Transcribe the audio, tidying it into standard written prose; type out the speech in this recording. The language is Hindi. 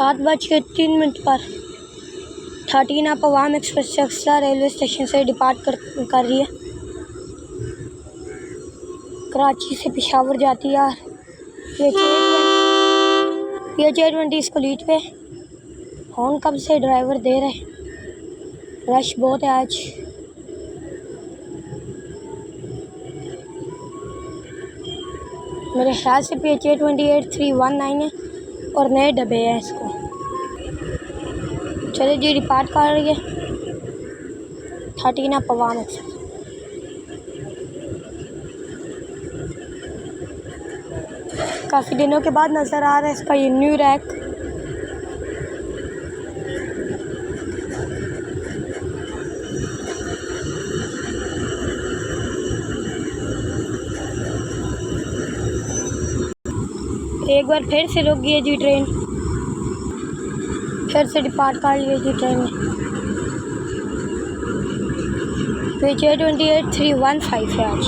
7:03 पर 13 आप अवाम एक्सप्रेस चक्सा रेलवे स्टेशन से डिपार्ट कर रही है। कराची से पेशावर जाती है। PH820 इसको लीड पे हॉर्न कब से ड्राइवर दे रहे। रश बहुत है आज। मेरे ख्याल से PH820-8319 है और नए डब्बे हैं इसको। चलिए जी डिपार्ट कर रही है 13 आप अवाम एक्सप्रेस। काफ़ी दिनों के बाद नज़र आ रहा है इसका ये न्यू रैक। एक बार फिर से रुक गई है जी ट्रेन, फिर से डिपार्ट कर लिए जी ट्रेन ने। PH820-8315 है आज।